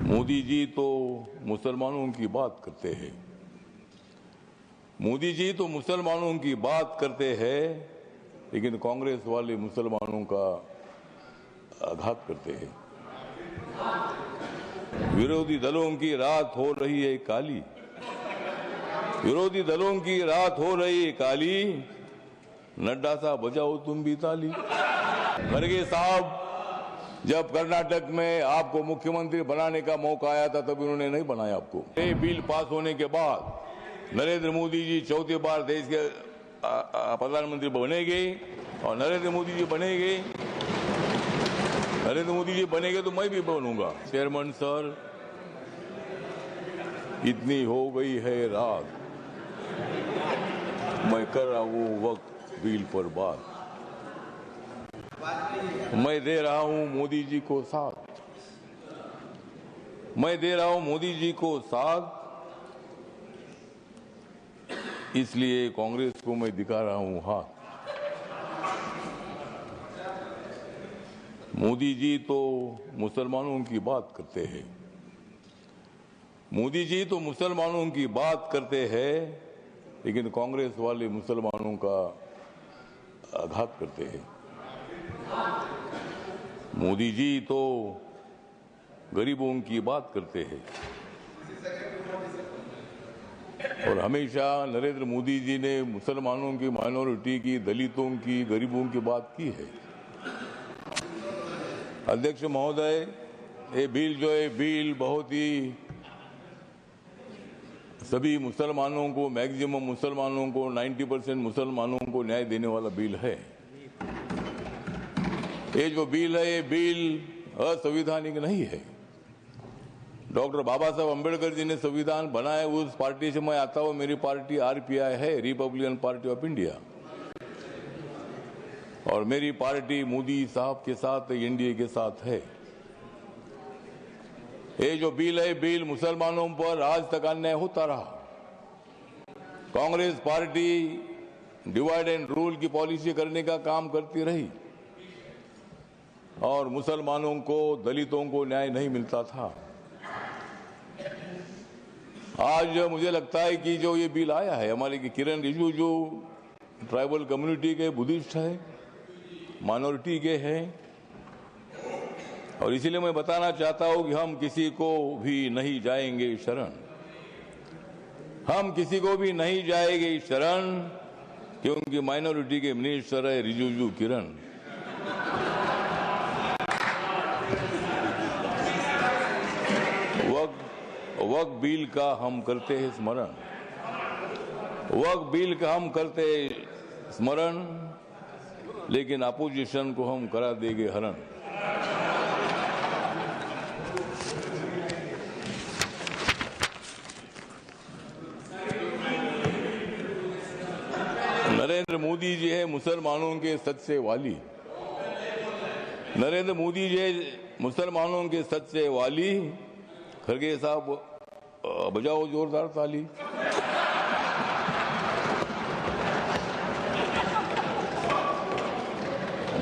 मोदी जी तो मुसलमानों की बात करते हैं। मोदी जी तो मुसलमानों की बात करते हैं, लेकिन कांग्रेस वाले मुसलमानों का आघात करते हैं। विरोधी दलों की रात हो रही है काली, विरोधी दलों की रात हो रही है काली, नड्डा साहब बजाओ तुम भी ताली। खड़गे साहब, जब कर्नाटक में आपको मुख्यमंत्री बनाने का मौका आया था तब उन्होंने नहीं बनाया आपको। ये बिल पास होने के बाद नरेंद्र मोदी जी चौथी बार देश के प्रधानमंत्री बनेंगे और नरेंद्र मोदी जी बनेंगे तो मैं भी बनूंगा। चेयरमैन सर, इतनी हो गई है रात, मैं कर रहा हूँ वक्त बिल पर बात। मैं दे रहा हूं मोदी जी को साथ, मैं दे रहा हूं मोदी जी को साथ, इसलिए कांग्रेस को मैं दिखा रहा हूं हाथ। मोदी जी तो मुसलमानों की बात करते हैं, मोदी जी तो मुसलमानों की बात करते हैं, लेकिन कांग्रेस वाले मुसलमानों का आघात करते हैं। मोदी जी तो गरीबों की बात करते हैं और हमेशा नरेंद्र मोदी जी ने मुसलमानों की, माइनॉरिटी की, दलितों की, गरीबों की बात की है। अध्यक्ष महोदय, ये बिल जो है बिल बहुत ही सभी मुसलमानों को, मैक्सिमम मुसलमानों को, 90% मुसलमानों को न्याय देने वाला बिल है। ये जो बिल है ये बिल असंवैधानिक नहीं है। डॉक्टर बाबा साहब अम्बेडकर जी ने संविधान बनाया, उस पार्टी से मैं आता हूं। मेरी पार्टी आरपीआई है, रिपब्लिकन पार्टी ऑफ इंडिया, और मेरी पार्टी मोदी साहब के साथ, एनडीए के साथ है। ये जो बिल है बिल मुसलमानों पर आज तक अन्याय होता रहा। Congress party divide and rule की पॉलिसी करने का काम करती रही और मुसलमानों को, दलितों को न्याय नहीं मिलता था। आज मुझे लगता है कि जो ये बिल आया है, हमारे किरण रिजिजू जो ट्राइबल कम्युनिटी के बुद्धिस्ट है, माइनॉरिटी के हैं, और इसीलिए मैं बताना चाहता हूं कि हम किसी को भी नहीं जाएंगे शरण, हम किसी को भी नहीं जाएंगे शरण, क्योंकि माइनॉरिटी के मिनिस्टर है रिजिजू किरण। वक्फ बिल का हम करते हैं स्मरण, वक्फ बिल का हम करते हैं स्मरण, लेकिन अपोजिशन को हम करा देंगे हरण। नरेंद्र मोदी जी है मुसलमानों के सच्चे वाली, नरेंद्र मोदी जी है मुसलमानों के सच्चे वाली। खड़गे साहब, बजाओ जोरदार ताली।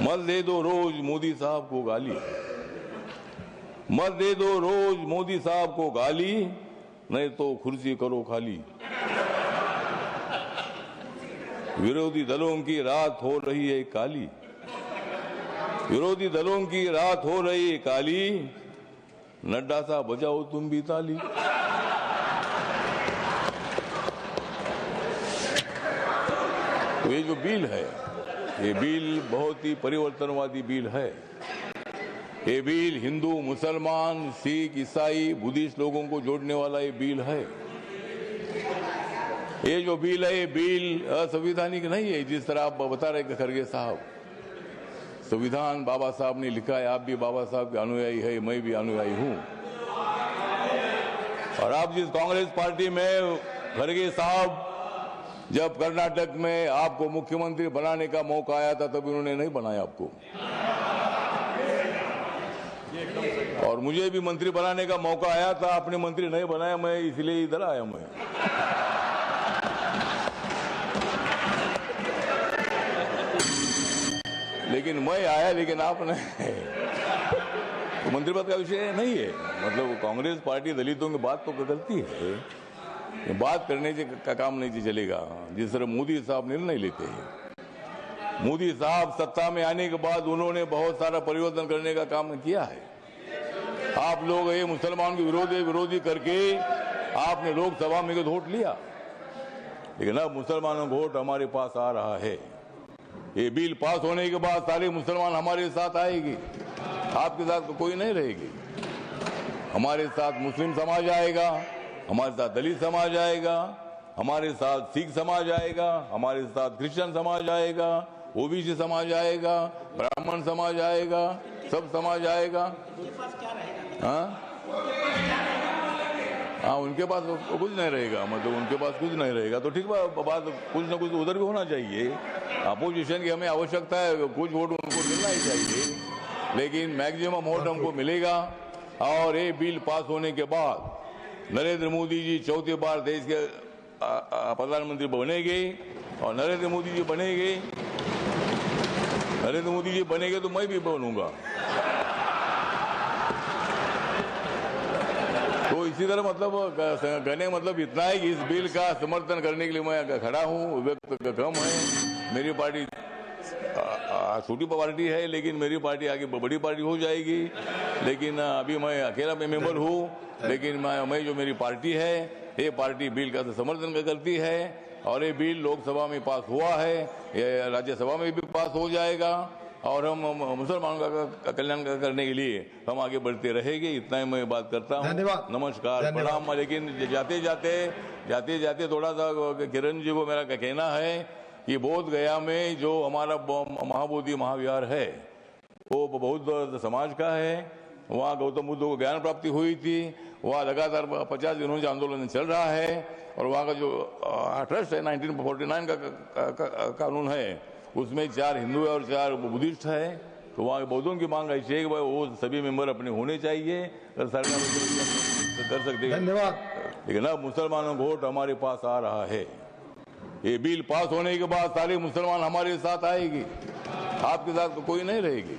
मत दे दो रोज मोदी साहब को गाली, मत दे दो रोज मोदी साहब को गाली, नहीं तो कुर्सी करो खाली। विरोधी दलों की रात हो रही है काली, विरोधी दलों की रात हो रही है काली, नड्डा साहब बजाओ तुम भी ताली। तो ये जो बिल है, ये बिल बहुत ही परिवर्तनवादी बिल है। ये बिल हिंदू, मुसलमान, सिख, ईसाई, बुद्धिस्ट लोगों को जोड़ने वाला ये बिल है। ये जो बिल है ये बिल असंवैधानिक नहीं है, जिस तरह आप बता रहे खड़गे साहब। संविधान बाबा साहब ने लिखा है, आप भी बाबा साहब के अनुयायी है, मैं भी अनुयायी हूं। और आप जिस कांग्रेस पार्टी में, खड़गे साहब, जब कर्नाटक में आपको मुख्यमंत्री बनाने का मौका आया था तब उन्होंने नहीं बनाया आपको, और मुझे भी मंत्री बनाने का मौका आया था, आपने मंत्री नहीं बनाया, मैं इसलिए इधर आया। मैं लेकिन मैं आया, लेकिन आपने तो मंत्री पद का विषय नहीं है। मतलब कांग्रेस पार्टी दलितों की बात तो करती है, ये बात करने से का काम नहीं चलेगा। जिस तरह मोदी साहब निर्णय लेते हैं, मोदी साहब सत्ता में आने के बाद उन्होंने बहुत सारा परिवर्तन करने का काम किया है। आप लोग ये मुसलमान के विरोधी करके आपने लोकसभा में वोट लिया, लेकिन अब मुसलमानों का वोट हमारे पास आ रहा है। ये बिल पास होने के बाद सारे मुसलमान हमारे साथ आएगी, आपके साथ कोई नहीं रहेगी। हमारे साथ मुस्लिम समाज आएगा, हमारे साथ दलित समाज आएगा, हमारे साथ सिख समाज आएगा, हमारे साथ क्रिश्चियन समाज आएगा, ओबीसी समाज आएगा, ब्राह्मण समाज आएगा, सब समाज आएगा। हाँ, उनके पास कुछ नहीं रहेगा, मतलब उनके पास कुछ नहीं रहेगा। तो ठीक बात, कुछ ना कुछ उधर भी होना चाहिए। अपोजिशन की हमें आवश्यकता है, कुछ वोट उनको मिलना ही चाहिए, लेकिन मैक्सिमम वोट हमको मिलेगा। और ये बिल पास होने के बाद नरेंद्र मोदी जी चौथी बार देश के प्रधानमंत्री बनेंगे, और नरेंद्र मोदी जी बनेंगे तो मैं भी बनूंगा। तो इसी तरह मतलब कहने मतलब इतना है कि इस बिल का समर्थन करने के लिए मैं खड़ा हूँ। व्यक्त कम है, मेरी पार्टी छोटी पार्टी है, लेकिन मेरी पार्टी आगे बड़ी पार्टी हो जाएगी। लेकिन अभी मैं अकेला मेंबर हूँ, लेकिन मैं जो मेरी पार्टी है, ये पार्टी बिल का समर्थन करती है। और ये बिल लोकसभा में पास हुआ है, ये राज्यसभा में भी पास हो जाएगा, और हम मुसलमानों का कल्याण करने के लिए हम आगे बढ़ते रहेंगे। इतना ही मैं बात करता हूँ। नमस्कार, प्रणाम। लेकिन जाते जाते थोड़ा सा किरण जी को मेरा कहना है कि बोध गया में जो हमारा महाबोधि महाविहार है, वो बहुत समाज का है। वहाँ गौतम बुद्ध को ज्ञान प्राप्ति हुई थी। वहाँ लगातार 50 दिनों से आंदोलन चल रहा है, और वहाँ का जो ट्रस्ट है 1949 का कानून है, उसमें 4 हिंदू है और 4 बुद्धिस्ट है। तो वहाँ के बौद्धों की मांग ऐसी है कि वो सभी मेंबर अपने होने चाहिए, अगर सरकार कर सकते हैं। धन्यवाद। लेकिन अब मुसलमानों का वोट हमारे पास आ रहा है। ये बिल पास होने के बाद सारे मुसलमान हमारे साथ आएगी, आपके साथ कोई नहीं रहेगी।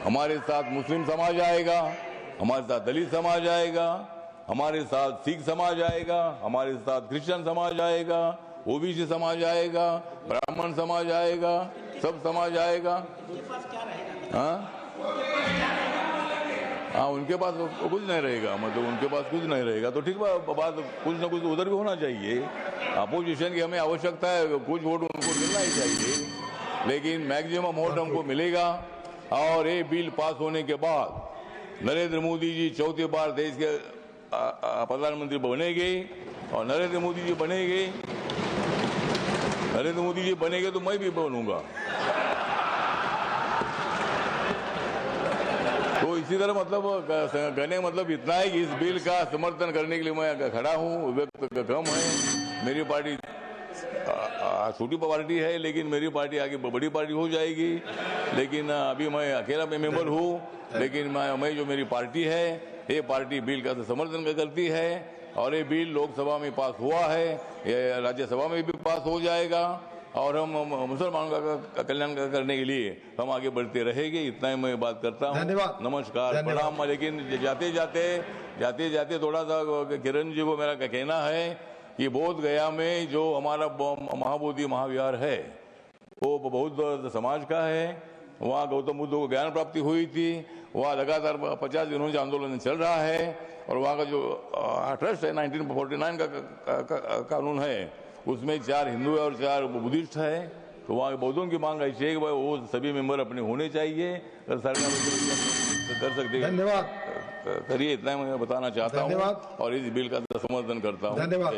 हमारे साथ मुस्लिम समाज आएगा, हमारे साथ दलित समाज आएगा, हमारे साथ सिख समाज आएगा, हमारे साथ क्रिश्चियन समाज आएगा, ओबीसी समाज आएगा, ब्राह्मण समाज आएगा, सब समाज आएगा। हाँ, उनके पास कुछ नहीं रहेगा, मतलब उनके पास कुछ नहीं रहेगा। तो ठीक बात, कुछ ना कुछ उधर भी होना चाहिए। अपोजिशन की हमें आवश्यकता है, कुछ वोट उनको मिलना ही चाहिए, लेकिन मैक्सिमम वोट हमको मिलेगा। और ये बिल पास होने के बाद नरेंद्र मोदी जी चौथी बार देश के प्रधानमंत्री बनेंगे, और नरेंद्र मोदी जी बनेंगे तो मैं भी बनूंगा। तो इसी तरह मतलब कहने मतलब इतना है कि इस बिल का समर्थन करने के लिए मैं खड़ा हूँ। व्यक्त कम है, मेरी पार्टी छोटी पार्टी है, लेकिन मेरी पार्टी आगे बड़ी पार्टी हो जाएगी। लेकिन अभी मैं अकेला मेंबर हूँ, लेकिन मैं जो मेरी पार्टी है, ये पार्टी बिल का समर्थन करती है। और ये बिल लोकसभा में पास हुआ है, ये राज्यसभा में भी पास हो जाएगा, और हम मुसलमानों का कल्याण करने के लिए हम आगे बढ़ते रहेंगे। इतना ही मैं बात करता हूँ। नमस्कार, प्रणाम। लेकिन जाते जाते थोड़ा सा किरण जी को मेरा कहना है कि बोध गया में जो हमारा महाबोधि महाविहार है, वो बहुत समाज का है। वहाँ गौतम बुद्ध को ज्ञान प्राप्ति हुई थी। वहाँ लगातार 50 दिनों से आंदोलन चल रहा है, और वहाँ का जो ट्रस्ट है 1949 का कानून है, उसमें 4 हिंदू है और 4 बुद्धिस्ट है। तो वहाँ के बौद्धों की मांग ऐसी है कि वो सभी मेंबर अपने होने चाहिए, अगर सरकार कर सकते हैं। धन्यवाद। करिए, इतना मैं बताना चाहता हूँ, और इस बिल का समर्थन करता हूँ। धन्यवाद।